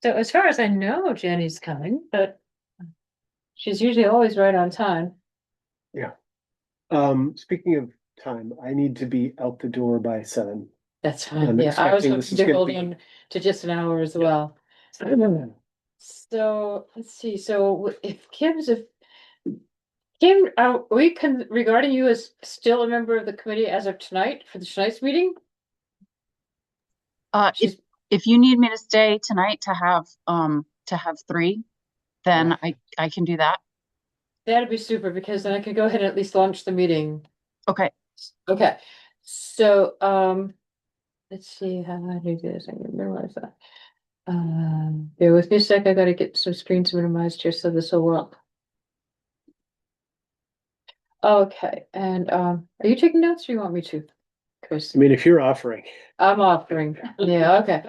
So as far as I know, Jenny's coming, but she's usually always right on time. Yeah. Speaking of time, I need to be out the door by 7. That's fine. I'm Yeah, I was expecting this hoping is to gonna hold be, on to just an hour as yeah. well. So let's see. So if Kim, we can regarding you as still a member of the committee as of tonight for the tonight's meeting. If She's you need me to stay tonight to have 3, then Yeah. I can do that. That'd be super because then I could go ahead and at least launch the meeting. Okay. Okay. So let's see how I do this. I can minimize that. Bear with me a sec. I gotta get some screens minimized here so this will work. Okay, and are you taking notes or you want me to? Chris, I mean, if you're offering, I'm offering. Yeah, okay.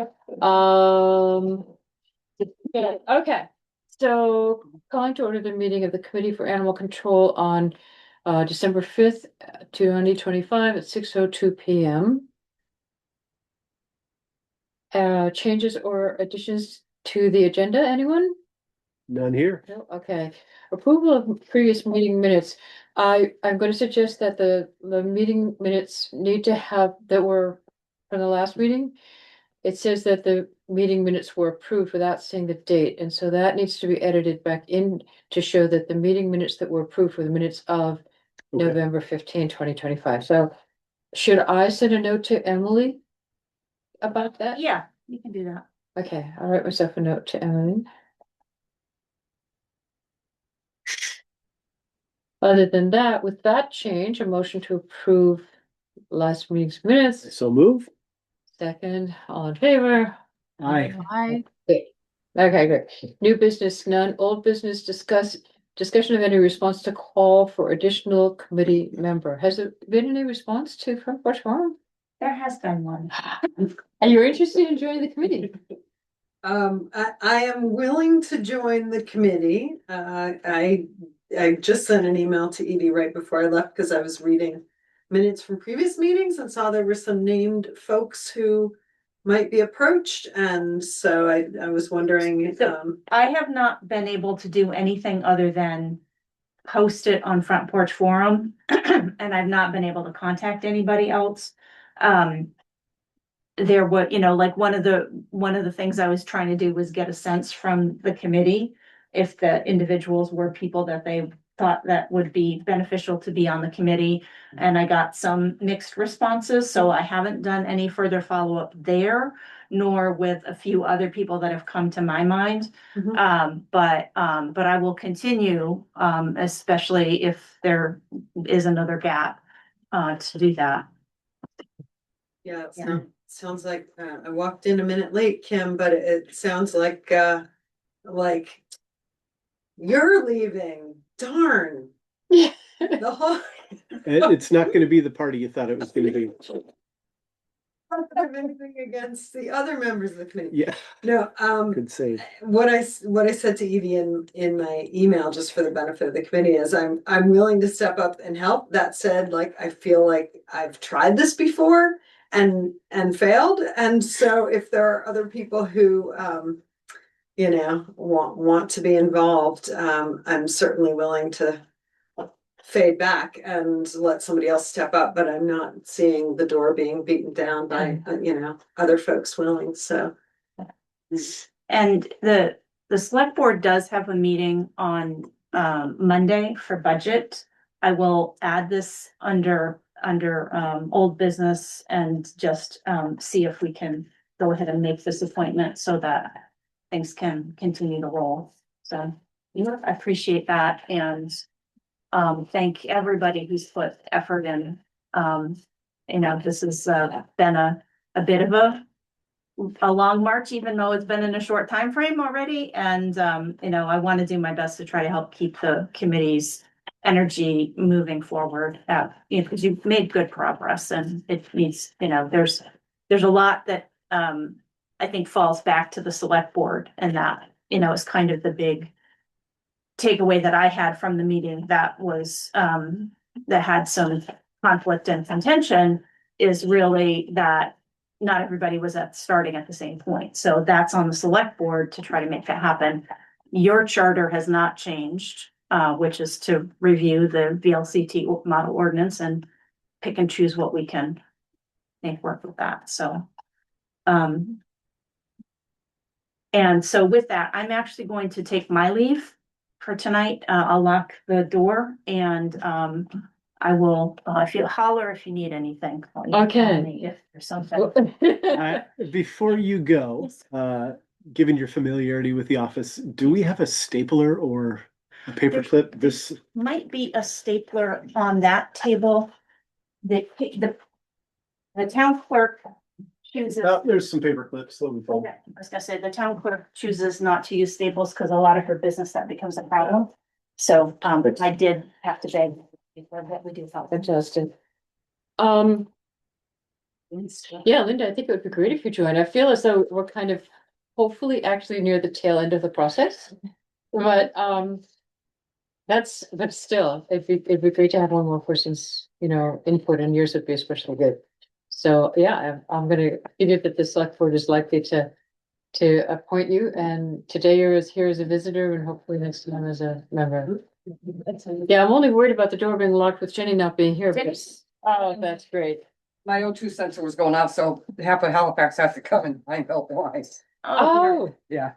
Yeah, okay. So calling to order the meeting of the Committee for Animal Control on December 5th, 2025 at 6:02 p.m. Changes or additions to the agenda, anyone? none here. No, okay. Approval of previous meeting minutes. I'm going to suggest that the meeting minutes need to have, that were from the last meeting. It says that the meeting minutes were approved without saying the date, and so that needs to be edited back in to show that the meeting minutes that were approved were the minutes of Okay. November 15, 2025. So should I send a note to Emily about that? Yeah, you can do that. Okay, I'll write myself a note to Emily. Other than that, with that change, a motion to approve last meeting's minutes. So move. Second, all in favor? Aye. I Good. Okay, good. New business, none. Old business, discussion of any response to call for additional committee member. Has there been any response to Front Porch Forum? There has been one. And you're interested in joining the committee? I am willing to join the committee. I just sent an email to Edie right before I left because I was reading minutes from previous meetings and saw there were some named folks who might be approached, and so I was wondering. So- I have not been able to do anything other than post it on Front Porch Forum, and I've not been able to contact anybody else. There were, like one of the things I was trying to do was get a sense from the committee if the individuals were people that they thought that would be beneficial to be on the committee. And I got some mixed responses, so I haven't done any further follow-up there, nor with a few other people that have come to my mind. But I will continue, especially if there is another gap, to do that. Yeah, sounds like I walked in a minute late, Kim, but it sounds like you're leaving. Darn. Yeah. The whole. It's not gonna be the party you thought it was gonna be. I don't have anything against the other members of the committee. Yeah, No, good save. what I said to Edie in my email, just for the benefit of the committee, is I'm willing to step up and help. That said, like, I feel like I've tried this before and failed. And so if there are other people who want to be involved, I'm certainly willing to fade back and let somebody else step up, but I'm not seeing the door being beaten down by other folks willing, so. And the select board does have a meeting on Monday for budget. I will add this under old business and just see if we can go ahead and make this appointment so that things can continue to roll. So I appreciate that, and thank everybody who's put effort in. This has been a bit of a long march, even though it's been in a short time frame already. And I want to do my best to try to help keep the committee's energy moving forward. Because you've made good progress, and it needs, there's a lot that I think falls back to the select board, and that is kind of the big takeaway that I had from the meeting that was that had some conflict and contention, is really that not everybody was starting at the same point. So that's on the select board to try to make that happen. Your charter has not changed, which is to review the VLCT model ordinance and pick and choose what we can make work with that. So, and so with that, I'm actually going to take my leave for tonight. I'll lock the door and, I will, if you holler, if you need anything. Call Okay. me If there's something. Before you go, Yes. given your familiarity with the office, do we have a stapler or a paperclip? This, Might be a stapler on that table. The town clerk chooses. there's some paper clips. Let me follow. Okay, I was gonna say, the town clerk chooses not to use staples because a lot of her business that becomes a problem. So, I did have to beg that we do help. Fantastic. Yeah, Linda, I think it would be great if you joined. I feel as though we're kind of hopefully actually near the tail end of the process. But but still, it'd be great to have one more person's, input, and yours would be especially good. So yeah, I'm gonna give you that the select board is likely to appoint you, and today you're here as a visitor and hopefully next time as a member. Yeah, I'm only worried about the door being locked with Jenny not being here. Oh, that's great. My O2 sensor was going off, so half of Halifax has to come and find out why. Oh, Yeah.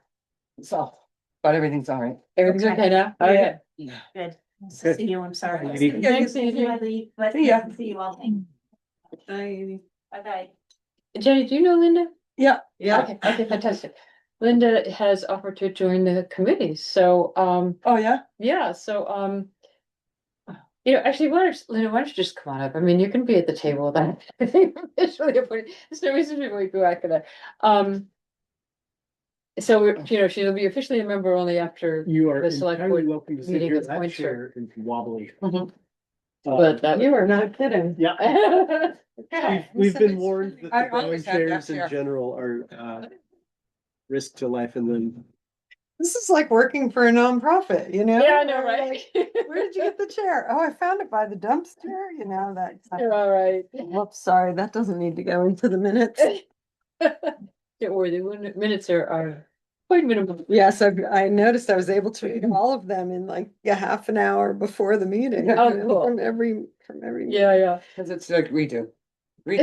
So, but everything's all right. everything's okay now? Okay. Yeah. Good. Nice to see you. I'm sorry. Lady. Thanks, Adrian. But See ya. see you all. I, Okay. Jenny, do you know Linda? Yeah. yeah, Okay, fantastic. Linda has offered to join the committee, so, Oh, yeah? yeah, so, actually, Linda, why don't you just come on up? I mean, you can be at the table then. There's no reason to go after that. So, she'll be officially a member only after, You are The select entirely board welcome to sit meeting here. is That point chair is wobbly. Mhm. Uh, but that. you are not kidding. Yeah, Okay. we've been warned that I the bowing always had that chairs in chair. general are, risk to life and then. This is like working for a nonprofit, you know? Yeah, I know, right? Where did you get the chair? Oh, I found it by the dumpster, that. You're all right. Whoops, sorry, that doesn't need to go into the minutes. Don't worry, the minutes are quite minimal. Yes, I noticed I was able to read all of them in like a half an hour before the meeting. Oh, cool. From every. Yeah. Because it's like redo. Make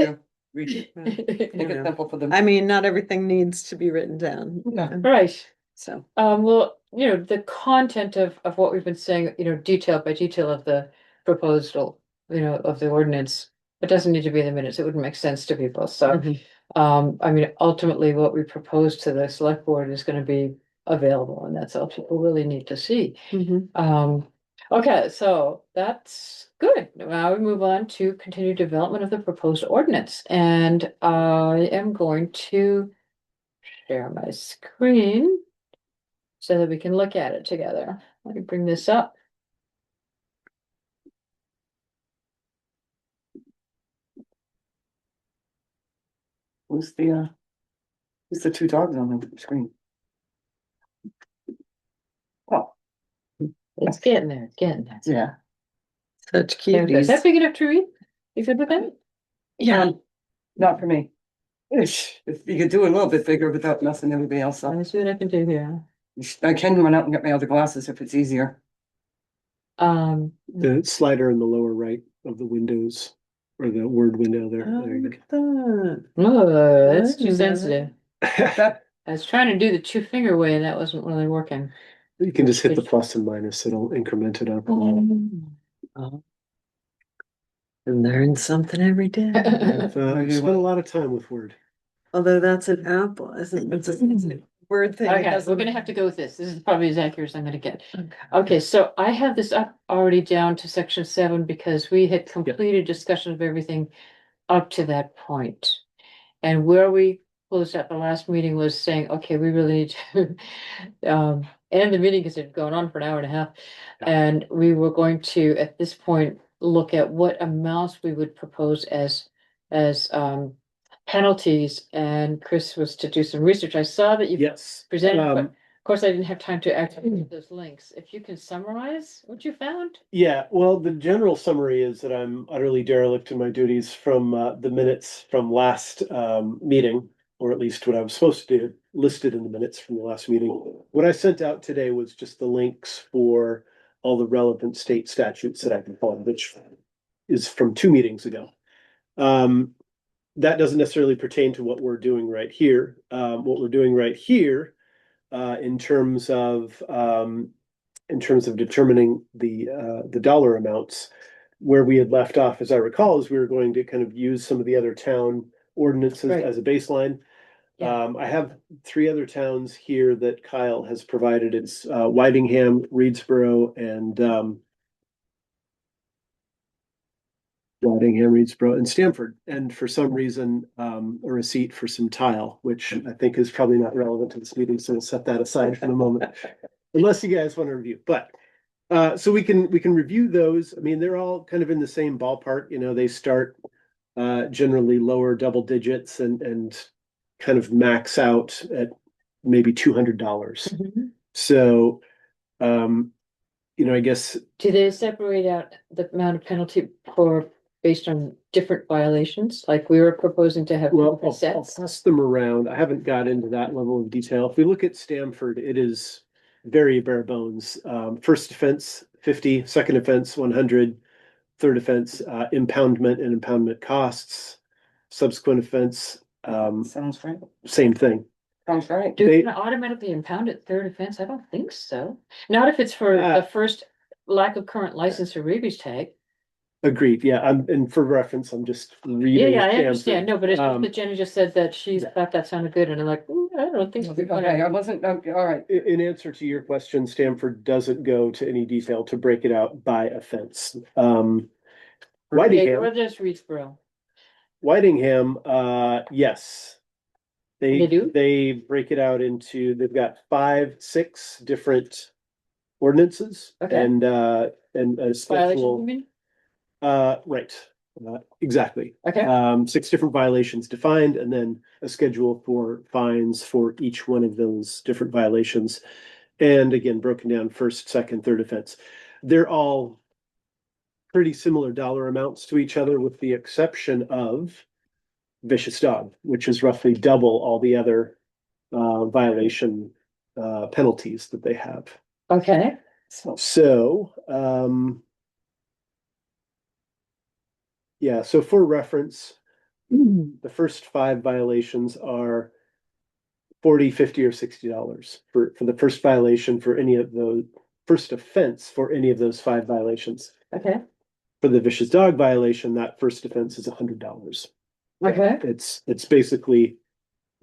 it simple for them. I mean, not everything needs to be written down. Yeah. Right. So, Well, the content of what we've been saying, detail by detail of the proposal, of the ordinance, it doesn't need to be in the minutes. It wouldn't make sense to people. So, I mean, ultimately, what we propose to the select board is going to be available, and that's all people really need to see. Okay, so that's good. Now we move on to continued development of the proposed ordinance, and I am going to share my screen so that we can look at it together. Let me bring this up. Who's the two dogs on the screen? Oh, It's getting there, it's getting there. yeah. such There it goes. Is that cuties. big enough to read? You good with that? Yeah. Not for me. If you could do it a little bit bigger without messing everybody else Let up. me see what I can do here. I can run out and get my other glasses if it's easier. The slider in the lower right of the windows or the word window there. Oh, There you look go. at that. Oh, that's too Oh. sensitive. That, I was trying to do the two finger way and that wasn't really working. You can just hit the plus and minus, it'll increment it up. Oh. And learn something every day. I've spent a lot of time with Word. Although that's an Apple, isn't it? It's a word thing. It Okay, has we're a- gonna have to go with this. This is probably as accurate as I'm gonna get. Okay. Okay, so I have this up already down to section 7 because we had completed discussion of everything up to that point. And where we closed out the last meeting was saying, okay, we really need to end the meeting because it had gone on for an hour and a half. And we were going to, at this point, look at what amounts we would propose as penalties. And Chris was to do some research. I saw that you Yes. presented, but course, I didn't have time to activate those links. If you can summarize what you found? Yeah, well, the general summary is that I'm utterly derelict in my duties from the minutes from last meeting, or at least what I was supposed to do, listed in the minutes from the last meeting. What I sent out today was just the links for all the relevant state statutes that I can find, which is from 2 meetings ago. That doesn't necessarily pertain to what we're doing right here. What we're doing right here, in terms of determining the dollar amounts, where we had left off, as I recall, is we were going to kind of use some of the other town ordinances Right. as a baseline. Yeah. I have 3 other towns here that Kyle has provided. It's Whitingham, Reedsboro, and Stamford. And for some reason, a receipt for some tile, which I think is probably not relevant to this meeting, so we'll set that aside for the moment. Unless you guys want to review, but so we can review those. I mean, they're all kind of in the same ballpark. You know, they start generally lower double digits and kind of max out at maybe $200. So, I guess Do they separate out the amount of penalty based on different violations? Like we were proposing to have well, different I'll sets? pass them around. I haven't got into that level of detail. If we look at Stamford, it is very bare bones. First offense, 50, second offense, 100, third offense, impoundment and impoundment costs, subsequent offense, Sounds right. same thing. Sounds right. Do They- we automatically impound at third offense? I don't think so. Not if it's for Uh, the first lack of current license or rabies tag. Agreed, yeah, and for reference, I'm just Yeah, reading. yeah, I Stamford. understand. No, but it's just Um, that Jenny just said that she thought that sounded good and I'm like, I don't think so. Okay, I wasn't, okay, all right. In answer to your question, Stamford doesn't go to any detail to break it out by offense. Okay, Whitingham, or there's Reedsboro. yes. They do? They break it out into, they've got 5, 6 different ordinances Okay. and a Violation, you schedule. mean? Right, exactly. Okay, 6 different violations defined and then a schedule for fines for each one of those different violations. And again, broken down first, second, third offense. They're all pretty similar dollar amounts to each other with the exception of vicious dog, which is roughly double all the other violation penalties that they have. okay, So, yeah, so for reference, the first 5 violations are 40, 50, or $60 for the first violation for any of those, first offense for any of those 5 violations. okay, For the vicious dog violation, that first offense is $100. okay, It's basically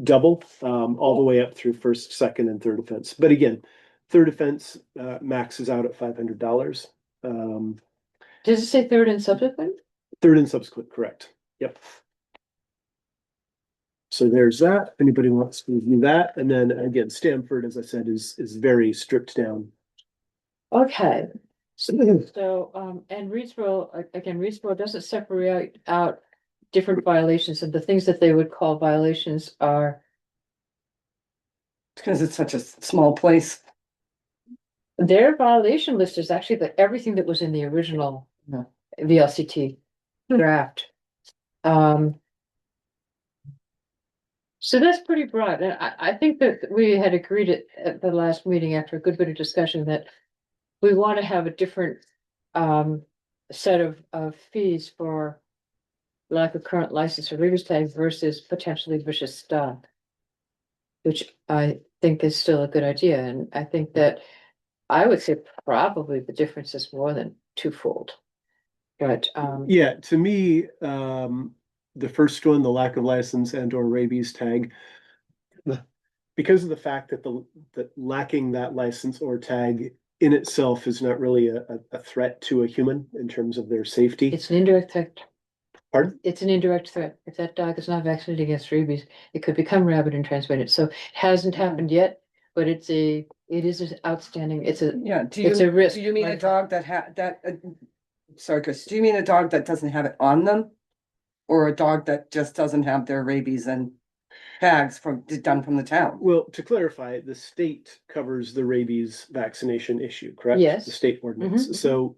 double, all the way up through first, second, and third offense. But again, third offense maxes out at $500. does it say third and subsequent? Third and subsequent, correct. Yep. So there's that. If anybody wants to review that, and then again, Stamford, as I said, is very stripped down. Okay, so, and Reedsboro, again, Reedsboro doesn't separate out different violations, and the things that they would call violations are, Because it's such a small place. their violation list is actually everything that was in the original VLCT draft. So that's pretty broad, and I think that we had agreed at the last meeting after a good bit of discussion that we want to have a different set of fees for lack of current license or reader's tag versus potentially vicious dog, which I think is still a good idea, and I think that I would say probably the difference is more than twofold. But Yeah, to me, the first one, the lack of license and or rabies tag, because of the fact that that lacking that license or tag in itself is not really a threat to a human in terms of their safety. it's an indirect threat. Pardon? It's an indirect threat. If that dog is not vaccinated against rabies, it could become rabid and transmit it. So it hasn't happened yet, but it is an outstanding, it's a Yeah, It's a risk, do you mean a like- dog sorry, Chris, do you mean a dog that doesn't have it on them? Or a dog that just doesn't have their rabies and tags done from the town. Well, to clarify, the state covers the rabies vaccination issue, correct? Yes. The state ordinance. Mhm. So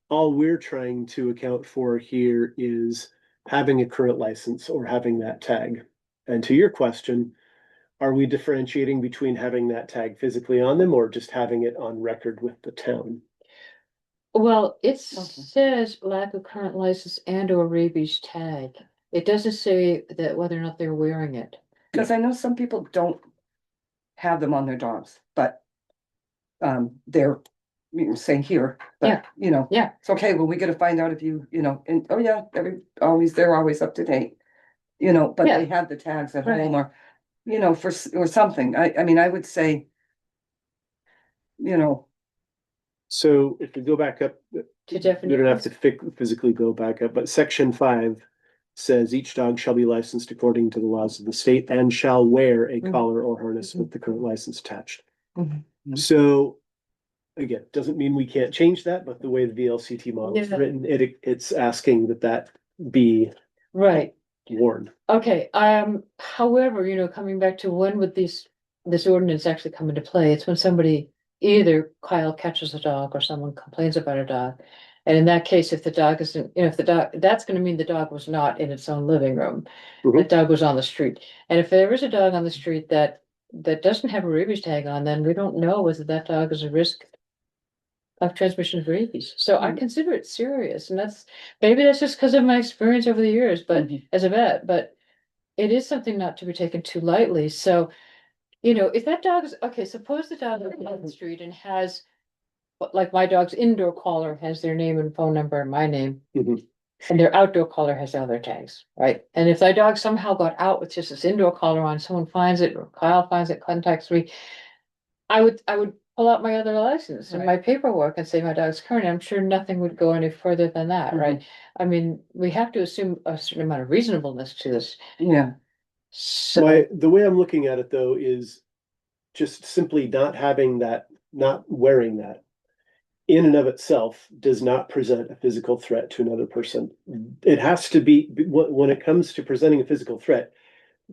all we're trying to account for here is having a current license or having that tag. And to your question, are we differentiating between having that tag physically on them or just having it on record with the town? Well, it Okay. says lack of current license and or rabies tag. It doesn't say that whether or not they're wearing it. Cause I know some people don't have them on their dogs, but they're, saying here, Yeah. but, you know. Yeah. It's okay, well, we gotta find out if you, and, oh yeah, they're always up to date. But Yeah. they have the tags at Right. home or, or something. I mean, I would say, So if we go back up, To we don't have definitions. to physically go back up, but section 5 says each dog shall be licensed according to the laws of the state and shall wear a Mhm. collar or harness with the current license attached. Mhm. So again, doesn't mean we can't change that, but the way the VLCT model is Yeah. written, it's asking that be Right. worn. Okay, however, coming back to when would this ordinance actually come into play? It's when somebody, either Kyle catches a dog or someone complains about a dog. And in that case, if the dog isn't, if the dog, that's gonna mean the dog was not in its own living room. The Mhm. dog was on the street. And if there is a dog on the street that doesn't have a rabies tag on, then we don't know whether that dog is a risk of transmission of rabies. So I Mm. consider it serious, and maybe that's just because of my experience over the years, but Mhm. as a vet, but it is something not to be taken too lightly. So, if that dog is, okay, suppose the dog is on the street and has, like my dog's indoor collar has their name and phone number and my name, Mhm. and their outdoor collar has other tags, right? And if that dog somehow got out with just this indoor collar on, someone finds it, or Kyle finds it, contacts me, I would pull out my other license and my paperwork and say my dog's current. I'm sure nothing would go any further than that, right? I mean, we have to assume a certain amount of reasonableness to this. Yeah, So, The way I'm looking at it though is just simply not having that, not wearing that in and of itself does not present a physical threat to another person. It has to be, when it comes to presenting a physical threat,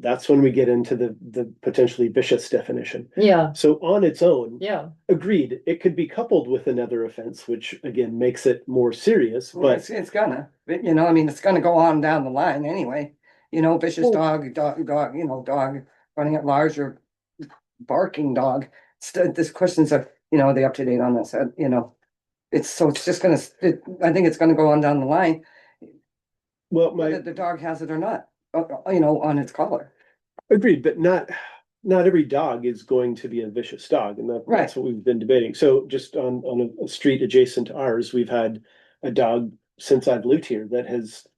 that's when we get into the potentially vicious definition. yeah, So on its own, yeah, agreed, it could be coupled with another offense, which again makes it more serious, well, but it's gonna, I mean, it's gonna go on down the line anyway. Vicious Well- dog, dog running at large or barking dog. This questions are, are they up to date on this? It's just gonna, I think it's gonna go on down the line, well, whether the dog has it or not, on its collar. agreed, but not every dog is going to be a vicious dog, and that's Right. what we've been debating. So just on a street adjacent to ours, we've had a dog since I've lived here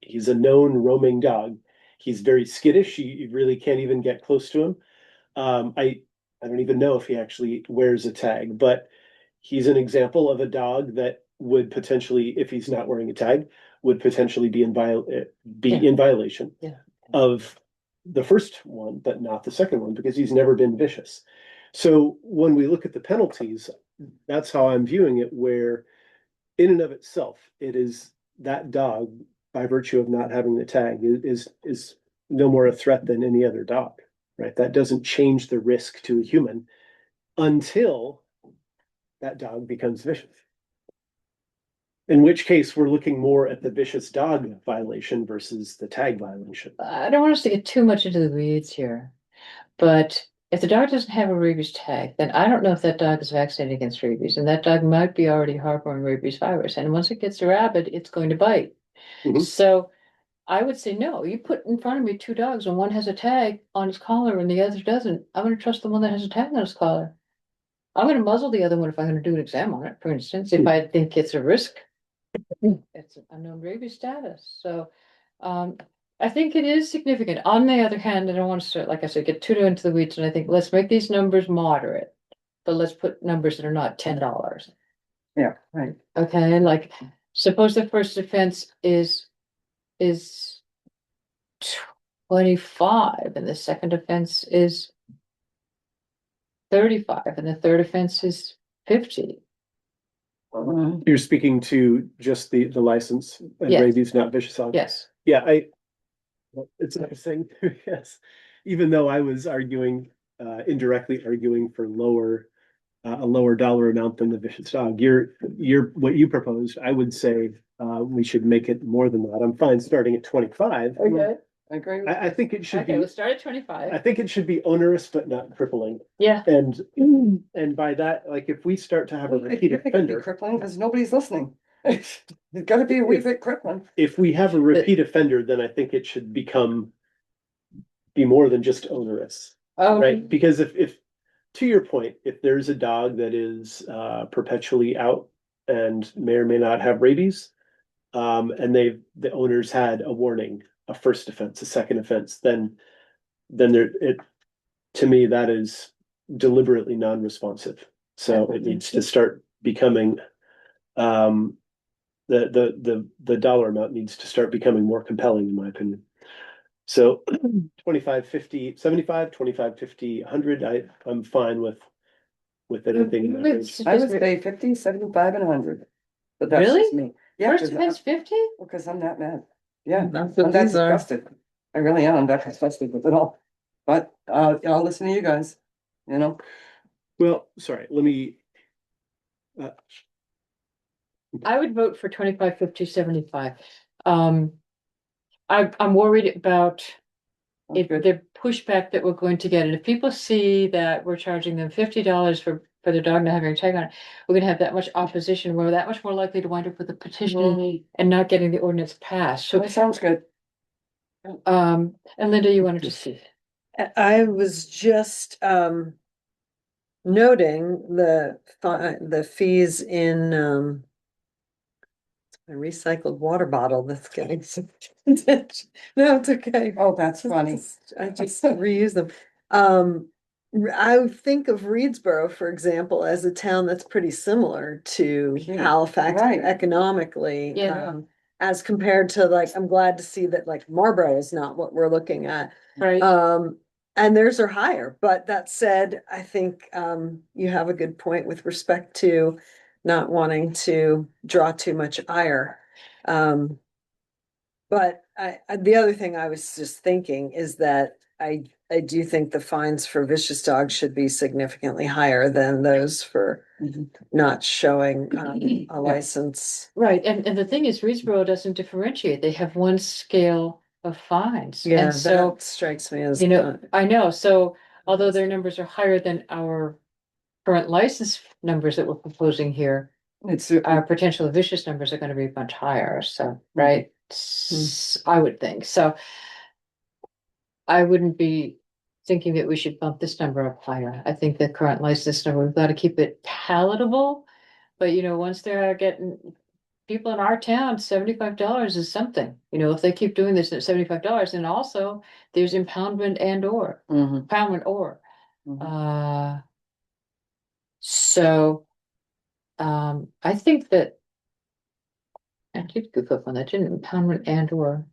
he's a known roaming dog. He's very skittish. You really can't even get close to him. I don't even know if he actually wears a tag, but he's an example of a dog that would potentially, if he's not wearing a tag, would potentially be in violation Yeah. of the first one, but not the second one, because he's never been vicious. So when we look at the penalties, that's how I'm viewing it, where in and of itself, it is that dog, by virtue of not having the tag, is no more a threat than any other dog, right? That doesn't change the risk to a human until that dog becomes vicious. In which case, we're looking more at the vicious dog violation versus the tag violation. I don't want us to get too much into the weeds here, but if the dog doesn't have a rabies tag, then I don't know if that dog is vaccinated against rabies, and that dog might be already harboring rabies virus, and once it gets rabid, it's going to bite. Mhm. So I would say, no, you put in front of me two dogs and one has a tag on his collar and the other doesn't. I'm gonna trust the one that has a tag on his collar. I'm gonna muzzle the other one if I'm gonna do an exam on it, for instance, if I think it's a risk. It's an unknown rabies status, so, I think it is significant. On the other hand, I don't want to start, like I said, get too into the weeds, and I think let's make these numbers moderate. But let's put numbers that are not $10. Yeah, right. Okay, like, suppose the first offense is 25 and the second offense is 35 and the third offense is 50. You're speaking to just the license and Yes. rabies, not vicious dog. Yes, Yeah, it's interesting, yes. even though I was arguing, indirectly arguing for a lower dollar amount than the vicious dog. What you proposed, I would say, we should make it more than that. I'm fine starting at 25. Okay, I agree with I think it should okay, be, we'll start at I 25. think it should be onerous, but not crippling. Yeah, And by that, like, if we start to have a you. repeat It could be offender, crippling because nobody's listening. It's gotta be a wee bit crippling. if we have a repeat offender, then I think it should be more than just onerous. Right, because if, to your point, if there's a dog that is perpetually out and may or may not have rabies, and the owners had a warning, a first offense, a second offense, then to me, that is deliberately non-responsive. So it needs to start becoming, the dollar amount needs to start becoming more compelling, in my opinion. So 25, 50, 75, 25, 50, 100, I'm fine with anything. in that range. I would say 50, 75, and 100. But that's just me. Yeah, first offense 50? because I'm that mad. Yeah, That's I'm what that these are. disgusted. I really am. I'm that disgusted with it all. But I'll listen to you guys, you know? Well, sorry, let me, I would vote for 25, 50, 75. I'm worried about Sounds good. the pushback that we're going to get. And if people see that we're charging them $50 for their dog not having a tag on it, we're gonna have that much opposition. We're that much more likely to wind up with a petition and not getting the ordinance passed. So, That sounds good. and Linda, you wanted to see? I was just noting the fees in a recycled water bottle that's getting some. No, it's okay. Oh, that's funny. I just reuse them. I think of Reedsboro, for example, as a town that's pretty similar to Yeah, Halifax right. economically. Yeah. As compared to, like, I'm glad to see that, like, Marlboro is not what we're looking at. Right. And theirs are higher, but that said, I think you have a good point with respect to not wanting to draw too much ire. But the other thing I was just thinking is that I do think the fines for vicious dogs should be significantly higher than those for Mhm. not showing a license. Right, and the thing is, Reedsboro doesn't differentiate. They have one scale of fines. Yeah, And so, that strikes me as. you know, I know, so although their numbers are higher than our current license numbers that we're proposing here, It's our potential vicious numbers are gonna be much higher, so, right? I would think, so. I wouldn't be thinking that we should bump this number up higher. I think the current license number, we've got to keep it palatable. But you know, once they're getting people in our town, $75 is something, you know, if they keep doing this at $75, and also there's impoundment and or, Mhm, impoundment or. mhm. So, I think that. I did goof up on that, didn't impoundment and or.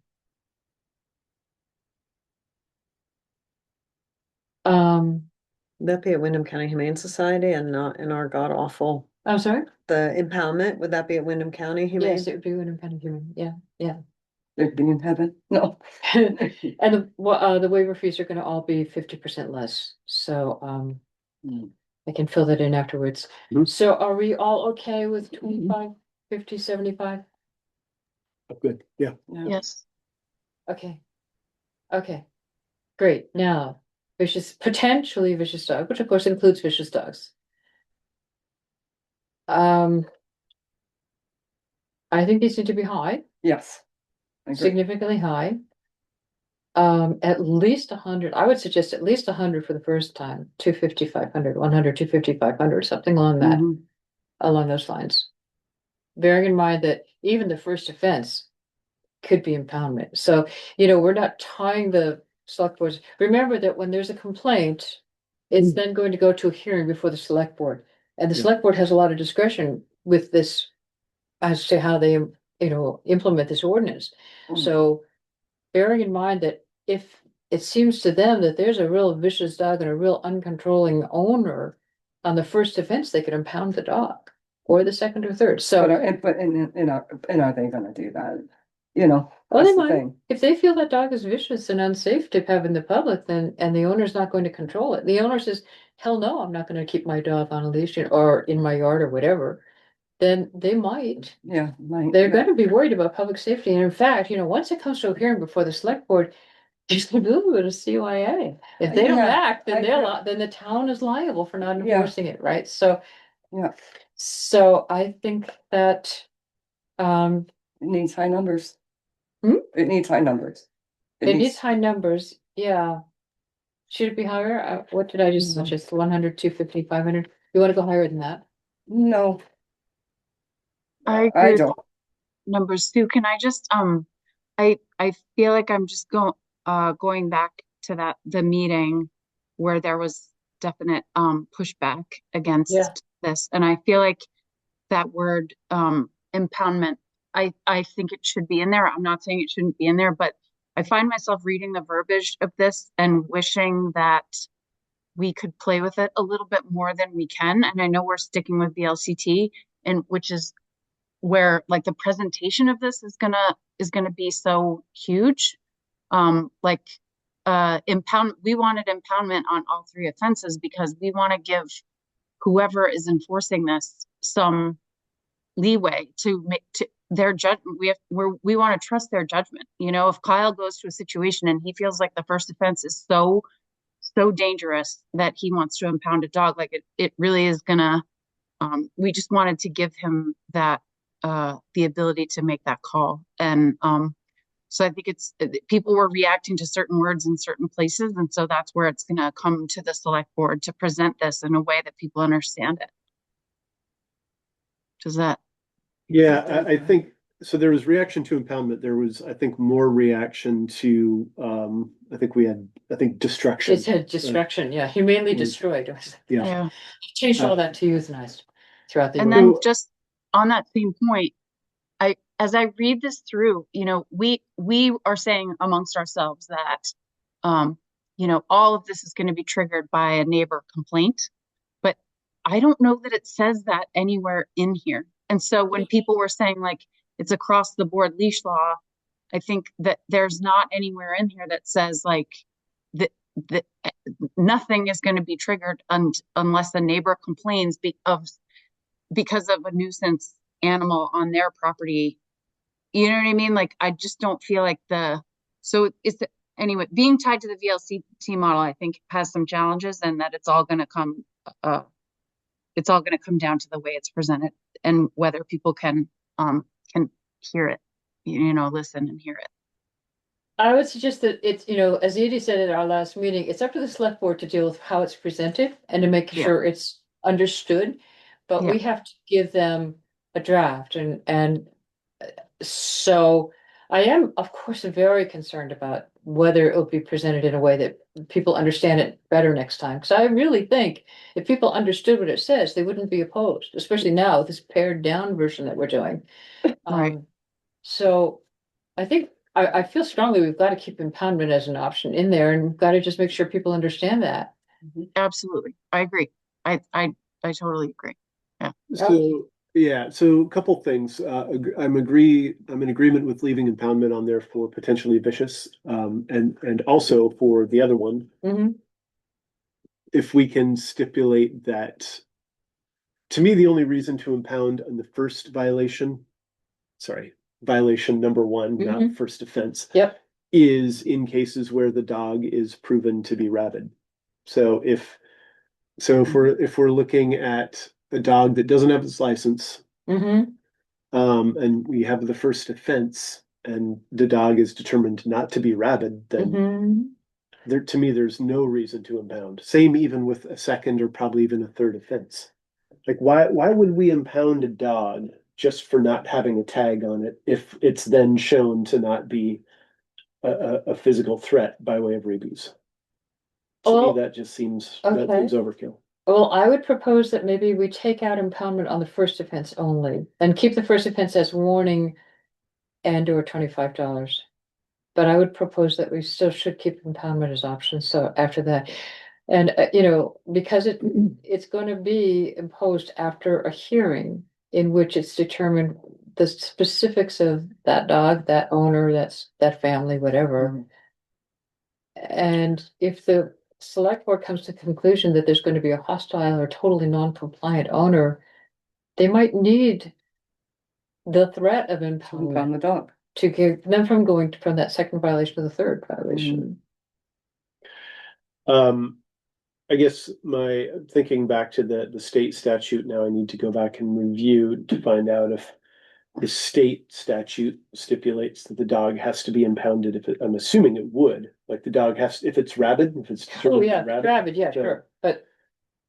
That'd be at Wyndham County Humane Society and not in our god awful, I'm sorry? the impoundment, would that be at Wyndham County Humane? Yes, it would be an impoundment human, yeah. They'd be in heaven. No. And the waiver fees are gonna all be 50% less, so, Mm. I can fill that in afterwards. Mhm. So are we all okay with 25, 50, 75? good, yeah. Yeah. Yes. Okay. Okay, great, now, potentially vicious dog, which of course includes vicious dogs. I think these need to be high, Yes. I agree. significantly high. At least 100, I would suggest at least 100 for the first time, 250, 500, 100, 250, 500, something along that, Mhm. along those lines. Bearing in mind that even the first offense could be impoundment, so, you know, we're not tying the select boards. Remember that when there's a complaint, it's then going to go to a hearing before the select board. And the Yeah. select board has a lot of discretion with this as to how they, you know, implement this ordinance. Mm. So bearing in mind that if it seems to them that there's a real vicious dog and a real uncontrolling owner on the first offense, they could impound the dog or the second or third. But So, are they gonna do that? you know, Well, that's they the might. thing. If they feel that dog is vicious and unsafe to have in the public, then, and the owner's not going to control it, the owner says, hell no, I'm not gonna keep my dog on a leash or in my yard or whatever, then they might. Yeah. They're gonna be worried about public safety, and in fact, once it comes to a hearing before the select board, there's gonna be a little bit of CYA. If they don't Yeah, act, then I- then the town is liable for not Yeah. enforcing it, right? So, Yeah, so I think that, um, it needs high numbers. Hmm? It needs high numbers. it needs high numbers, yeah. Should it be higher? What did I just Mhm. suggest? 100, 250, 500? You wanna go higher than that? No, I agree I with don't. numbers too. Can I just, I feel like I'm just going back to the meeting where there was definite, pushback Yeah. against this. And I feel like that word, impoundment, I think it should be in there. I'm not saying it shouldn't be in there, but I find myself reading the verbiage of this and wishing that we could play with it a little bit more than we can. And I know we're sticking with the LCT, and which is where like the presentation of this is gonna be so huge. Like we wanted impoundment on all three offenses because we want to give whoever is enforcing this some leeway to make to their judgment. We want to trust their judgment. If Kyle goes to a situation and he feels like the first offense is so dangerous that he wants to impound a dog, like it really is gonna, we just wanted to give him that the ability to make that call. And so I think people were reacting to certain words in certain places, and so that's where it's gonna come to the select board to present this in a way that people understand it. Does that? Yeah, I think, so there was reaction to impoundment. There was, I think, more reaction to, I think destruction. It said destruction, yeah, humanely Mm. destroyed. Yeah. Yeah. Changed all that to euthanized throughout the. And order. then So- just on that same point, as I read this through, we are saying amongst ourselves that, all of this is going to be triggered by a neighbor complaint, but I don't know that it says that anywhere in here. And so when people were saying like it's across the board leash law, I think that there's not anywhere in here that says like that nothing is going to be triggered unless the neighbor complains because of a nuisance animal on their property. You know what I mean? Like, I just don't feel like anyway, being tied to the VLCT model, I think has some challenges, and that it's all going to come down to the way it's presented and whether people can hear it, listen and hear it. I would suggest that it's, as Edie said at our last meeting, it's up to the select board to deal with how it's presented and to make Yeah. sure it's understood. But we have to give them a draft and so I am, of course, very concerned about whether it will be presented in a way that people understand it better next time. Because I really think if people understood what it says, they wouldn't be opposed, especially now with this pared down version that we're doing. Right. So I think I feel strongly we've got to keep impoundment as an option in there, and we've got to just make sure people understand that. Absolutely. I agree. I totally agree. So, yeah, so a couple things. I'm in agreement with leaving impoundment on there for potentially vicious, and also for the other one, Mhm. if we can stipulate that. To me, the only reason to impound on the first violation number one, not first offense. Yep. Is in cases where the dog is proven to be rabid. So if we're looking at a dog that doesn't have its license, Mm-hmm. and we have the first offense and the dog is determined not to be rabid, then Mm-hmm. to me, there's no reason to impound. Same even with a second or probably even a third offense. Like why would we impound a dog just for not having a tag on it if it's then shown to not be a physical threat by way of rabies? To Well, me, that just seems okay. overkill. Well, I would propose that maybe we take out impoundment on the first offense only and keep the first offense as warning and or $25. But I would propose that we still should keep impoundment as options. So after that, and because it's going to be imposed after a hearing in which it's determined the specifics of that dog, that owner, that family, whatever. Mhm. And if the select board comes to the conclusion that there's going to be a hostile or totally non-compliant owner, they might need the threat of Found impoundment the dog. to keep them from going from that second violation to the third violation. I guess my thinking back to the state statute, now I need to go back and review to find out if the state statute stipulates that the dog has to be impounded if I'm assuming it would, like the dog has, if it's rabid, if it's. Oh, yeah, rabid. rabid, yeah, So- sure, but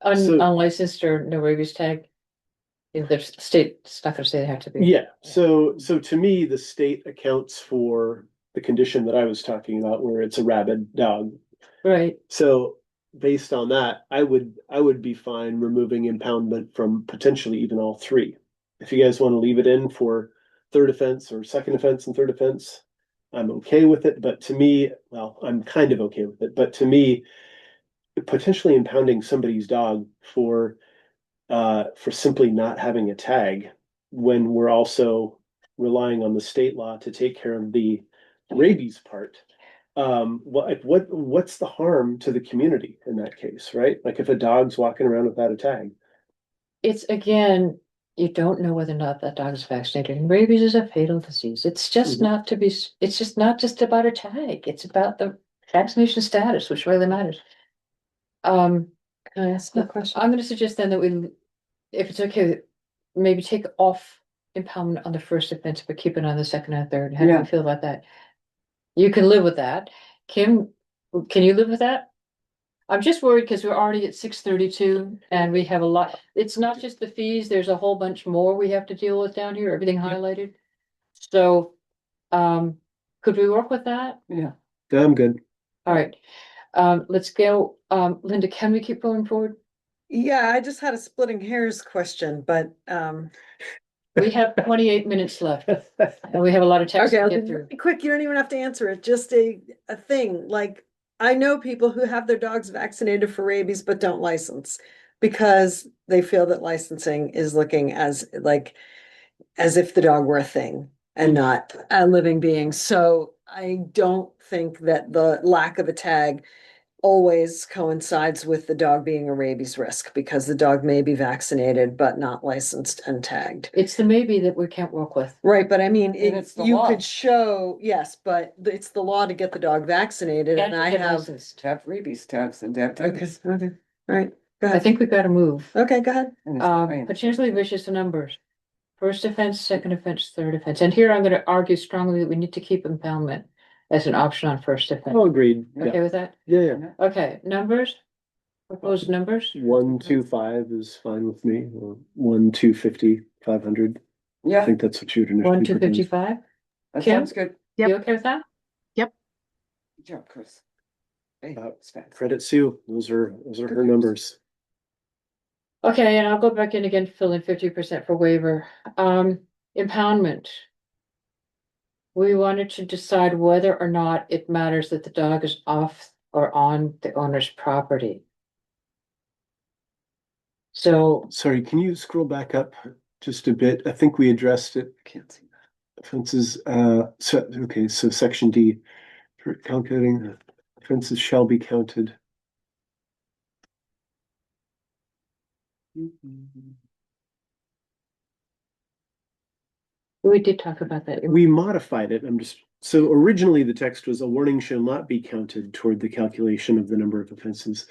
So- unlicensed or no rabies tag. If the state's not gonna say they have to be. Yeah, so to me, the state accounts for the condition that I was talking about, where it's a rabid dog. Right, So based on that, I would be fine removing impoundment from potentially even all three. If you guys want to leave it in for third offense or second offense and third offense, I'm okay with it, but to me, well, I'm kind of okay with it, but to me, potentially impounding somebody's dog for simply not having a tag when we're also relying on the state law to take care of the rabies part. What's the harm to the community in that case, right? Like if a dog's walking around without a tag. it's again, you don't know whether or not that dog is vaccinated, and rabies is a fatal disease, it's just Mhm. not to be, it's just not just about a tag, it's about the vaccination status, which really matters. Can I ask a question? I'm gonna suggest then that we, if it's okay, maybe take off impoundment on the first offense, but keep it on the second and third. How do Yeah. you feel about that? You can live with that. Kim, can you live with that? I'm just worried because we're already at 6:32 and we have a lot. It's not just the fees, there's a whole bunch more we have to deal with down here, everything highlighted. So, could we work with that? Yeah. I'm good. All right. Let's go. Linda, can we keep going forward? Yeah, I just had a splitting hairs question, but, We have 28 minutes left and we have a lot of text okay, to I'll get be through. really quick. You don't even have to answer it. Just a thing, like, I know people who have their dogs vaccinated for rabies but don't license because they feel that licensing is looking as like as if the dog were a thing and not a living being. So I don't think that the lack of a tag always coincides with the dog being a rabies risk because the dog may be vaccinated but not licensed and tagged. It's the maybe that we can't work with. Right, but I mean, And it's the you law. could show, yes, but it's the law to get the dog vaccinated and I get have. licensed. To have rabies tags and to have Okay, tags. okay, all right, go I ahead. think we've got to move. Okay, go ahead. And it's fine. Potentially vicious numbers. First offense, second offense, third offense. And here I'm gonna argue strongly that we need to keep impoundment as an option on first offense. Oh, agreed. Okay Yeah, with that? yeah. Okay, numbers? Proposed numbers? 125 is fine with me, or 1, 250, 500. I Yeah, think that's what you'd initially One, two propose. fifty-five? that Kim? sounds good. Yep. You okay with that? Good job, Chris. Hey, it's fast. Credit Sue, those are her numbers. Okay, and I'll go back in again, fill in 50% for waiver. Impoundment. We wanted to decide whether or not it matters that the dog is off or on the owner's property. So, Sorry, can you scroll back up just a bit? I think we addressed it. Can't see that. Offenses, so section D, for calculating the offenses shall be counted. we did talk about that. We modified it. So originally the text was a warning shall not be counted toward the calculation of the number of offenses.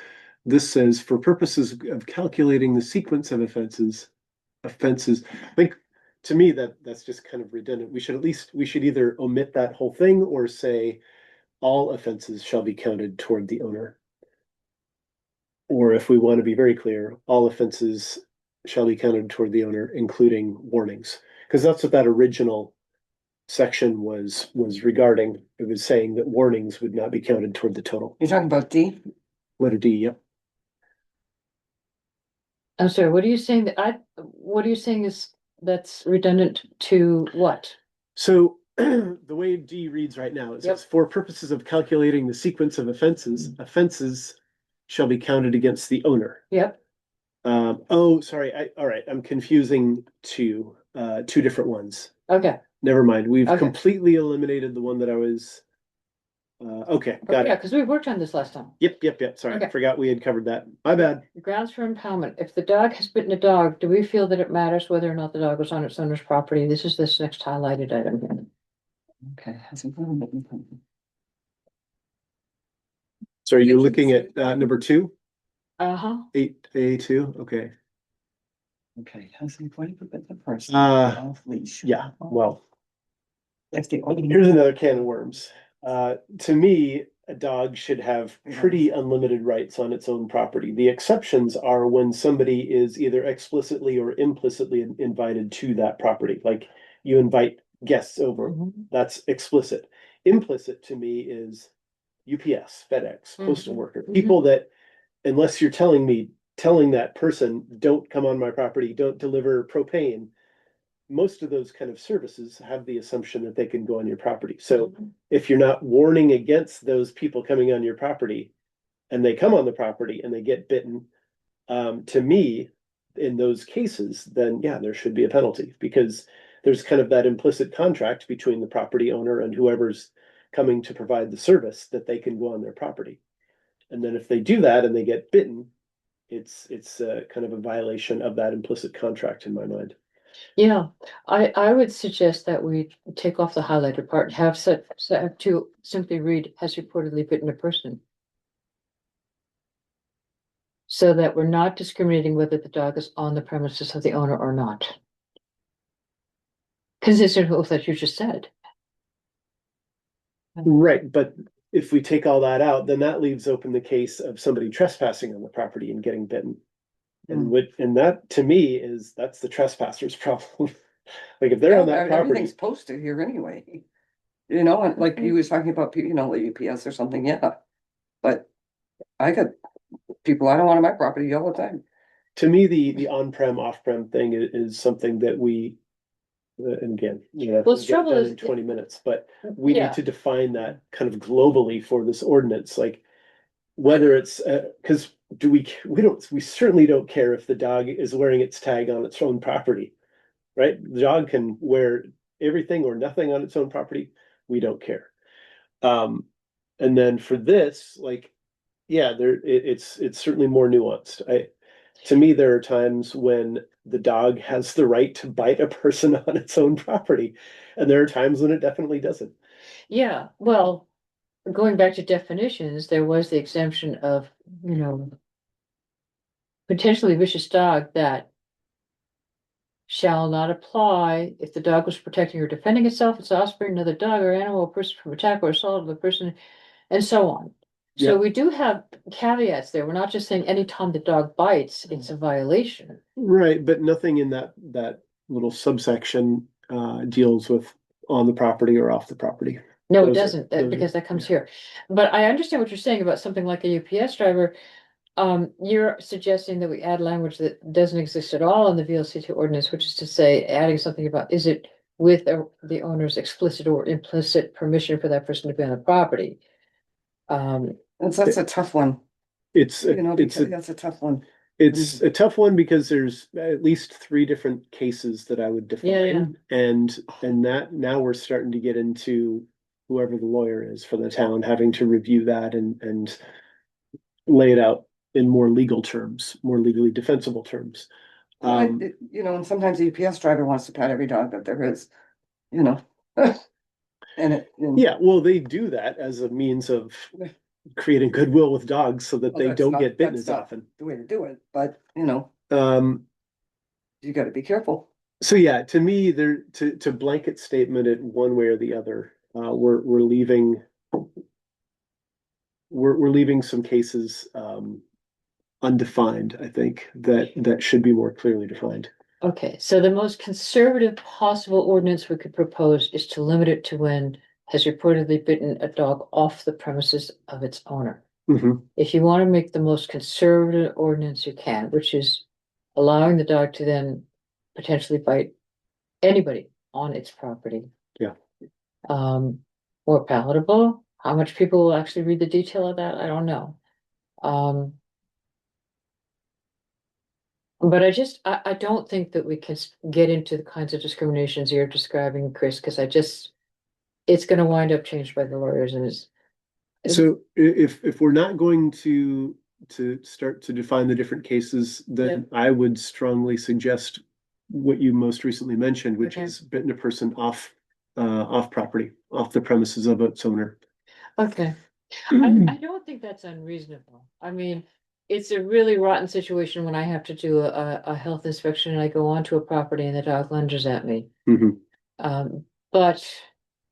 This says for purposes of calculating the sequence of offenses, I think to me that's just kind of redundant. We should either omit that whole thing or say all offenses shall be counted toward the owner. Or if we want to be very clear, all offenses shall be counted toward the owner, including warnings. Because that's what that original section was regarding. It was saying that warnings would not be counted toward the total. You're talking about D? Letter D, yep. I'm sorry, what are you saying what are you saying is that's redundant to what? So the way D reads right now, it says, for purposes of calculating the sequence of offenses, offenses shall be counted against the owner. Yep, Oh, sorry, all right, I'm confusing two different ones. Okay, Never mind. We've Okay. completely eliminated the one that I was. Okay, got yeah, it. because we worked on this last time. Yep. Sorry, I Okay. forgot we had covered that. My bad. Grounds for impoundment. If the dog has bitten a dog, do we feel that it matters whether or not the dog was on its owner's property? This is this next highlighted item here. Okay. So are you looking at number 2, Uh-huh. 8A2? Okay. Okay, has an appointed the person. Off leash. Yeah, well, If the. here's another can of worms. To me, a dog should have pretty unlimited rights on its own property. The exceptions are when somebody is either explicitly or implicitly invited to that property, like you invite guests over. Mhm. That's explicit. Implicit to me is UPS, FedEx, postal worker, people that, unless you're telling that person, don't come on my property, don't deliver propane. Most of those kind of services have the assumption that they can go on your property. So if you're not warning against those people coming on your property and they come on the property and they get bitten, to me, in those cases, then yeah, there should be a penalty because there's kind of that implicit contract between the property owner and whoever's coming to provide the service that they can go on their property. And then if they do that and they get bitten, it's kind of a violation of that implicit contract in my mind. Yeah, I would suggest that we take off the highlighted part, have to simply read has reportedly bitten a person. So that we're not discriminating whether the dog is on the premises of the owner or not. Consistent with what you just said. Right, but if we take all that out, then that leaves open the case of somebody trespassing on the property and getting bitten. And that to me that's the trespasser's problem. Like if they're on that property, Everything's posted here anyway. You know, and like he was talking about, you know, the UPS or something, yeah. But I got people I don't want on my property all the time. to me, the on-prem, off-prem thing is something that we, and again, Well, we the get it trouble done is- in 20 minutes, but we Yeah. need to define that kind of globally for this ordinance, like whether it's, because we certainly don't care if the dog is wearing its tag on its own property, right? The dog can wear everything or nothing on its own property. We don't care. And then for this, like, yeah, it's certainly more nuanced. To me, there are times when the dog has the right to bite a person on its own property, and there are times when it definitely doesn't. Yeah, well, going back to definitions, there was the exemption of, potentially vicious dog that shall not apply if the dog was protecting or defending itself, its offspring, another dog or animal or person from attack or assault of the person, and so on. So Yeah. we do have caveats there. We're not just saying anytime the dog bites, it's a violation. Right, but nothing in that little subsection deals with on the property or off the property. No, it Those are- doesn't, those are- because that comes here. But I understand what you're saying about something like a UPS driver. You're suggesting that we add language that doesn't exist at all in the VLCT ordinance, which is to say, adding something about, is it with the owner's explicit or implicit permission for that person to be on the property? That's a tough one, It's you know, it's because that's a tough one. it's a tough one because there's at least 3 different cases that I would Yeah, yeah. define, and that now we're starting to get into whoever the lawyer is for the town having to review that and lay it out in more legal terms, more legally defensible terms. You know, and sometimes the UPS driver wants to pet every dog that there is, you know. And Yeah, well, they do that as a means of creating goodwill with dogs so that Well, they that's don't not- get bitten that's as not often. the way to do it, but you know, Um, you gotta be careful. so yeah, to me, to blanket statement it one way or the other, we're leaving some cases undefined, I think, that should be more clearly defined. Okay, so the most conservative possible ordinance we could propose is to limit it to when has reportedly bitten a dog off the premises of its owner. Mhm. If you want to make the most conservative ordinance you can, which is allowing the dog to then potentially bite anybody on its property. Yeah. More palatable. How much people will actually read the detail of that? I don't know. But I don't think that we can get into the kinds of discriminations you're describing, Chris, because it's gonna wind up changed by the lawyers and it's. So if we're not going to start to define the different cases, then I would strongly suggest what you most recently mentioned, which Okay. is bitten a person off property, off the premises of its owner. Okay, I don't think that's unreasonable. I mean, it's a really rotten situation when I have to do a health inspection and I go onto a property and the dog lunges at me. Mhm. But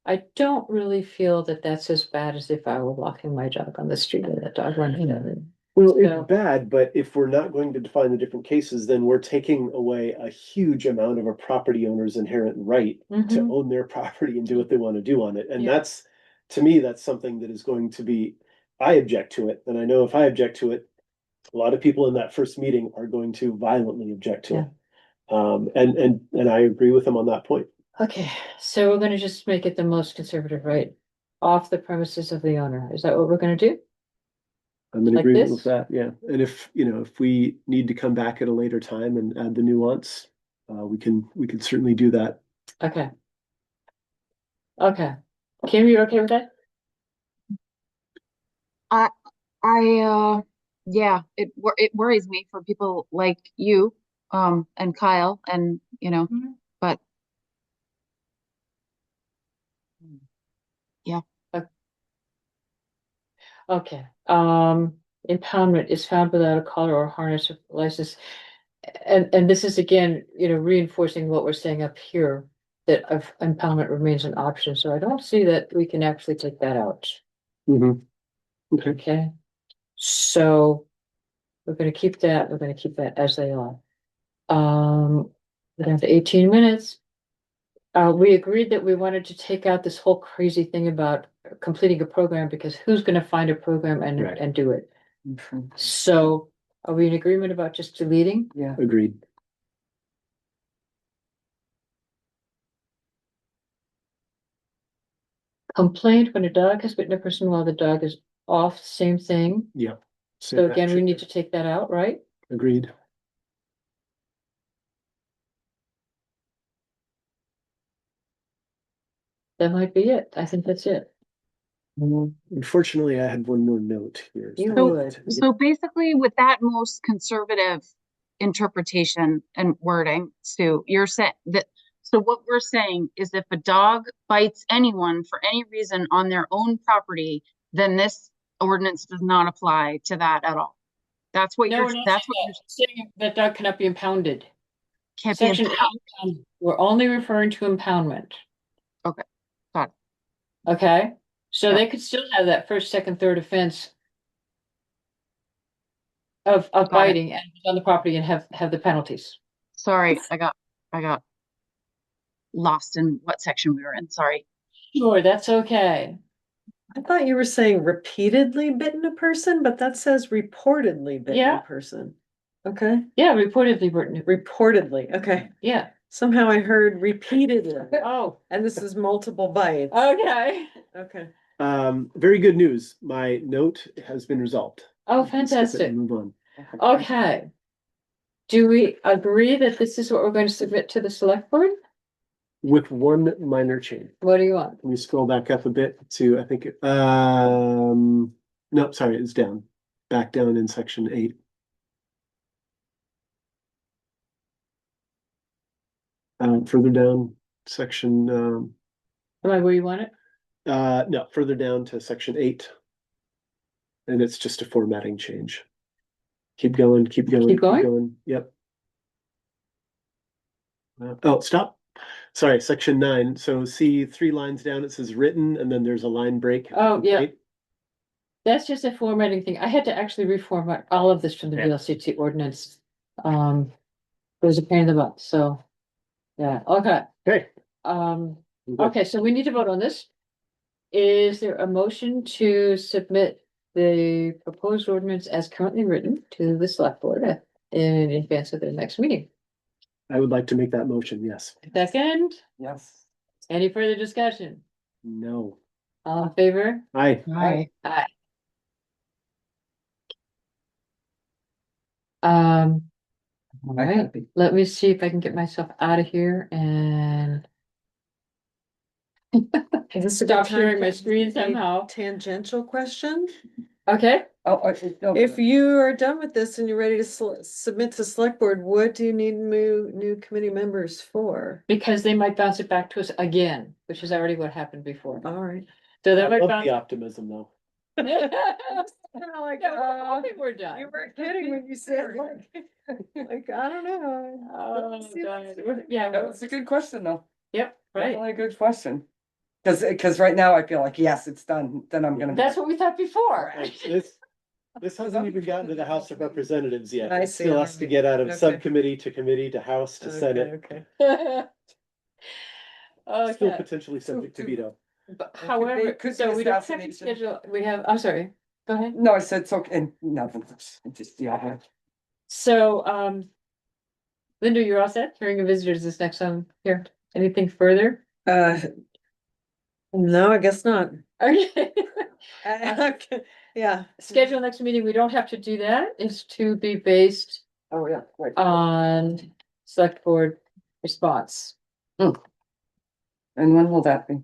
I don't really feel that that's as bad as if I were walking my dog on the street and the dog lunged at me. Well, So- it's bad, but if we're not going to define the different cases, then we're taking away a huge amount of a property owner's inherent right to Mhm. own their property and do what they want to do on it. And Yeah. that's, to me, that's something that is going to be, I object to it. And I know if I object to it, a lot of people in that first meeting are going to violently object to it. And I agree with them on that point. Okay, so we're gonna just make it the most conservative, right? Off the premises of the owner. Is that what we're gonna do? I'm in Like agreement this? with that, yeah. And if, if we need to come back at a later time and add the nuance, we can certainly do that. Okay. Okay. Kim, you okay with that? Yeah, it worries me for people like you, and Kyle, and but yeah. Okay, impoundment is found without a collar or harness or license. And this is again, reinforcing what we're saying up here, that of impoundment remains an option, so I don't see that we can actually take that out. Mhm. Okay. Okay, so we're gonna keep that, as they are. We're down to 18 minutes. We agreed that we wanted to take out this whole crazy thing about completing a program, because who's gonna find a program Right. and do it? Mhm. So are we in agreement about just deleting? Yeah, Agreed. Complaint when a dog has bitten a person while the dog is off, same thing. Yeah. So again, we need to take that out, right? Agreed. That might be it. I think that's it. Unfortunately, I had one more note here. You So- would. So basically, with that most conservative interpretation and wording, Sue, you're saying that, so what we're saying is if a dog bites anyone for any reason on their own property, then this ordinance does not apply to that at all. That's what No, you're, we're not that's saying what that. Saying that dog cannot be impounded. can't be, Section 8, we're only referring to impoundment. Okay, got it. Okay, so Yeah. they could still have that first, second, third offense of Got it. biting and on the property and have the penalties. Sorry, I got lost in what section we were in, sorry. Sure, that's okay. I thought you were saying repeatedly bitten a person, but that says reportedly bitten Yeah. a person. Okay, Yeah, reportedly, Brittany. reportedly, okay. Yeah. Somehow I heard repeatedly, Oh, and this is multiple bites. okay. Okay. Very good news. My note has been resolved. Oh, We can skip it fantastic. and move on. Okay. Do we agree that this is what we're going to submit to the select board? With one minor change. What do you want? Can we scroll back up a bit to, I think, no, sorry, it's down. Back down in section 8. Further down, section, Am I where you want it? no, further down to section 8. And it's just a formatting change. Keep going, keep going. Keep going? Yep. Oh, stop. Sorry, section 9. So see 3 lines down, it says written, and then there's a line break. Oh, yeah. Right? That's just a formatting thing. I had to actually reformat all of this from the Yeah. VLCT ordinance. It was a pain in the butt, so. Yeah, okay. Okay. Good. Okay, so we need to vote on this. Is there a motion to submit the proposed ordinance as currently written to the select board in advance of the next meeting? I would like to make that motion, yes. Second, yes. any further discussion? No. All in favor? Aye. Aye. Aye. Um, All I'm right, happy. let me see if I can get myself out of here and Is this a good stop time sharing to my ask screen a somehow. Tangential question. Okay, Oh, no, If you are done with this and you're ready to submit to select board, what do you need new committee members for? because they might bounce it back to us again, which is already what happened before. All right. So I that might love bounce. the optimism though. Kinda like, Yeah, we're hoping we're done. you were kidding when you said like, I don't know. Oh, See if God. it's- Yeah, that was a good question though. yep, right. Definitely a good question. Cause right now I feel like, yes, it's done, then I'm gonna. be That's like, what we thought before. Like, this hasn't even gotten to the House of Representatives yet. I It see, still has to alright. get out of Okay. subcommittee to committee to House to Okay, Senate, okay. still Okay, potentially subject to So- veto. but be- however, could be so we don't have to assassination. schedule, we have, I'm sorry, go ahead. No, I said it's okay, and nothing, just, yeah. So, Linda, you're all set? Hearing of visitors this next one here. Anything further? No, I guess not. Okay. Yeah. Schedule next meeting. We don't have to do that. It's to be based Oh, yeah, right. on select board response. And when will that be?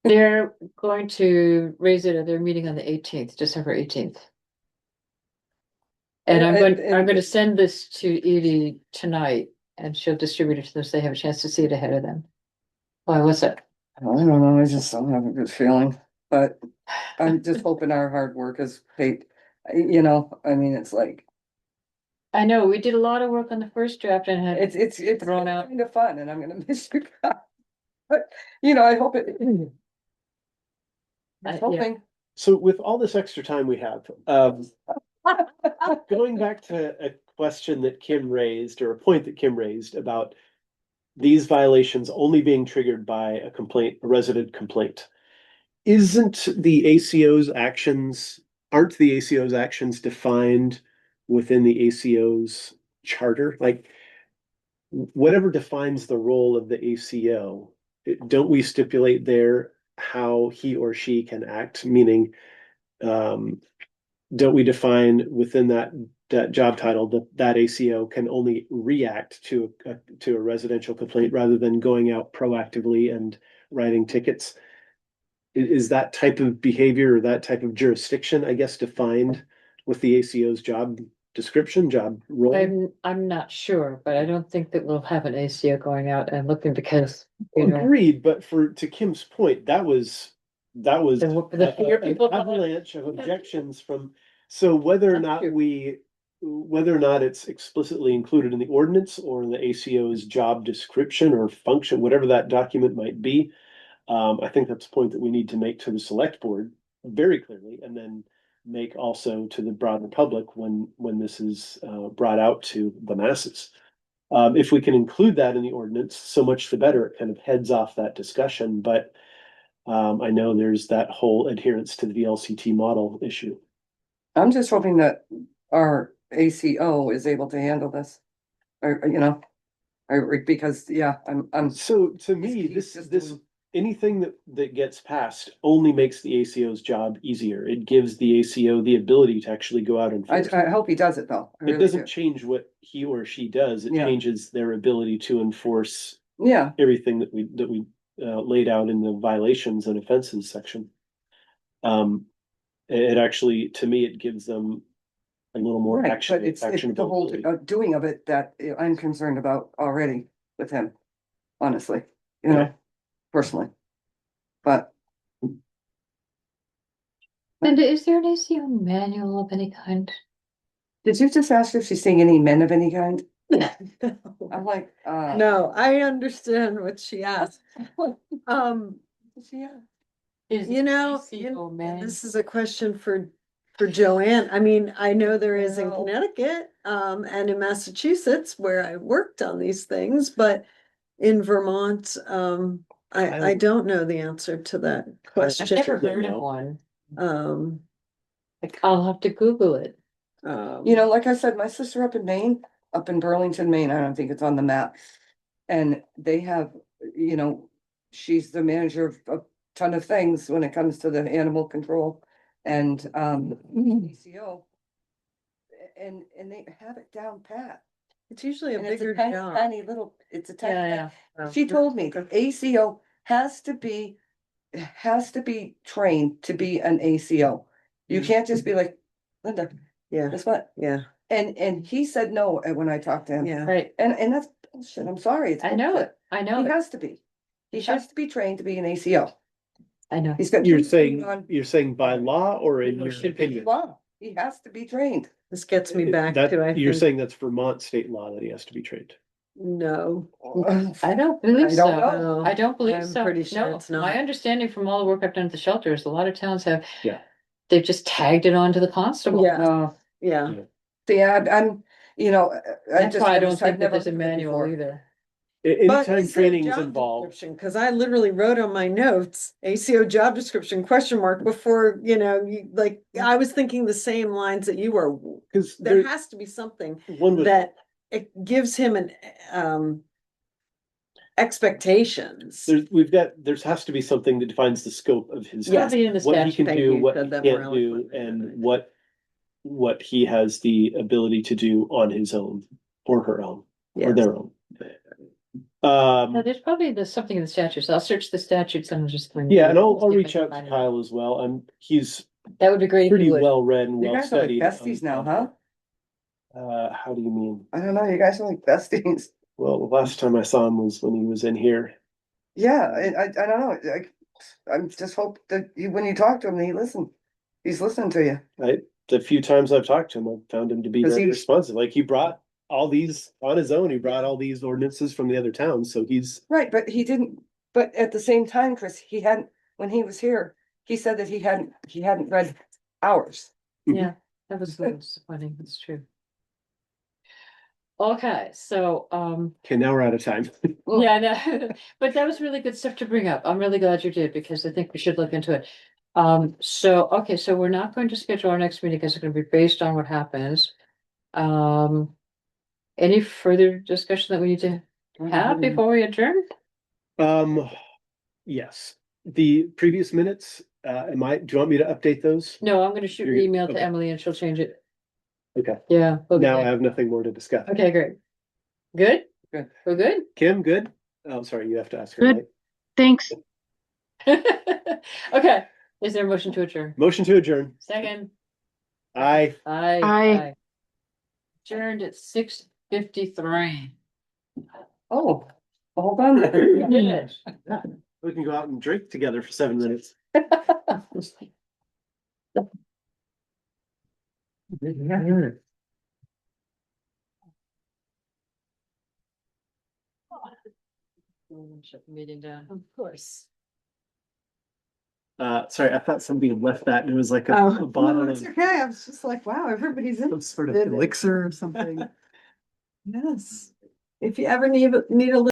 They're going to raise it at their meeting on the 18th, December 18th. And I'm And- going to send this to Edie tonight and she'll distribute it to them so they have a chance to see it ahead of them. Why, what's it? I don't know, I just don't have a good feeling, but I'm just hoping our hard work is paid. You know, I mean, it's like, I know, we did a lot of work on the first draft and had, it's Thrown out. kind of fun and I'm gonna miss you guys. But, you know, I hope it. I'm yeah. hoping. So with all this extra time we have, going back to a question that Kim raised, or a point that Kim raised about these violations only being triggered by a complaint, a resident complaint. Aren't the ACO's actions defined within the ACO's charter? Like, whatever defines the role of the ACO, don't we stipulate there how he or she can act? Meaning, don't we define within that job title that ACO can only react to a residential complaint rather than going out proactively and writing tickets? Is that type of behavior or that type of jurisdiction, I guess, defined with the ACO's job description, job role? I'm not sure, but I don't think that we'll have an ACO going out and looking because, you know, Agreed, but to Kim's point, that was the fear an people. avalanche of objections from, so whether or That's not true. whether or not it's explicitly included in the ordinance or in the ACO's job description or function, whatever that document might be, I think that's a point that we need to make to the select board very clearly, and then make also to the broader public when this is brought out to the masses. If we can include that in the ordinance, so much the better. It kind of heads off that discussion, but I know there's that whole adherence to the VLCT model issue. I'm just hoping that our ACO is able to handle this. Or, you know, because, yeah, I'm. So to me, He's just this doing- anything that gets passed only makes the ACO's job easier. It gives the ACO the ability to actually go out and enforce. I hope he does it though. I It really doesn't do. change what he or she does. It Yeah. changes their ability to enforce Yeah, everything that we laid out in the violations and offenses section. It actually, to me, it gives them a little more right, action. but it's the whole doing of it that I'm concerned about already with him, honestly, you know, Okay. personally. But Linda, is there an ACO manual of any kind? did you just ask if she's seeing any men of any kind? I'm like, No, I understand what she asked. Yeah. Is You know, ACO manual? this is a question for Joanne. I mean, I know there is in Well- Connecticut, and in Massachusetts where I worked on these things, but in Vermont, I don't know the answer to that I've question. never Certainly heard no. of one. Um, Like, I'll have to Google it. You know, like I said, my sister up in Maine, up in Burlington, Maine, I don't think it's on the map. And they have, you know, she's the manager of a ton of things when it comes to the animal control and ACO. And they have it down pat. It's usually a And it's bigger a tiny, job. tiny little, it's a tiny. Yeah, Oh. She told me the ACO has to be trained to be an ACO. You can't just be like, Linda, Yeah, guess what? yeah, And he said no when I talked to him. yeah. right. And that's bullshit. I'm sorry. It's I know bullshit. it. I know He it. has to be. He should- has to be trained to be an ACO. I know. He's got. You're two saying, on you're saying by law or in your Should be opinion? law. He has to be trained. This gets me back That- to, I You're think, saying that's Vermont state law that he has to be trained. no. I don't believe I so. don't know. I don't believe I'm so. pretty sure No, it's not. my understanding from all the work I've done at the shelters, a lot of towns have. Yeah. They've just tagged it on to the constable. Yeah. No. Yeah, See, I'm, you know, I That's just. why I I've don't think that never there's a heard of it manual before. either. but Anytime is there a training is job involved, description? Cause I literally wrote on my notes, ACO job description, question mark, before, like, I was thinking the same lines that you were. because There has to be something one would, that it gives him an, expectations. there has to be something that defines the scope of his. Yes. Probably in the What he statute. can Thank do, you. what Said he that more can't do, eloquently than and what he has the ability to do on his own or her own or Yes. their own. No, there's probably something in the statutes. I'll search the statutes and just. Yeah, and I'll see if I reach can out to find it. Kyle as well. He's That would be great if pretty you would. well read and You well guys are like studied. besties now, huh? How do you mean? I don't know. You guys are like besties. Well, the last time I saw him was when he was in here. Yeah, I don't know. I'm just hope that when you talk to him, he's listening to you. The few times I've talked to him, I've found him to be 'Cause very he- responsive. Like he brought all these on his own. He brought all these ordinances from the other towns, so he's Right, but he didn't, but at the same time, Chris, he hadn't, when he was here, he said that he hadn't read ours. Yeah, that was a little disappointing. That's true. Okay, so, okay. Now we're out of time. yeah, no, but that was really good stuff to bring up. I'm really glad you did because I think we should look into it. Okay, so we're not going to schedule our next meeting because it's gonna be based on what happens. Any further discussion that we need to have before we adjourn? Yes, the previous minutes. Do you want me to update those? No, I'm gonna shoot an You're- email to okay. Emily and she'll change it. Okay. Yeah. we'll get Now I there. have nothing more to discuss. Okay, great. Good? Good. We're good? Kim, good? Oh, sorry, you have to ask her. Good. right? Thanks. Okay, is there a motion to adjourn? Motion to adjourn. Second? Aye. Aye. Aye. Adjourned at 6:53. Oh, hold on. We did it. We can go out and drink together for 7 minutes. Shut the meeting down. Of course. Sorry, I thought somebody had left that and it was like Oh, a bottle no, of it's okay. I was just like, wow, everybody's in. some sort of It- elixir or something. Yes. If you ever need a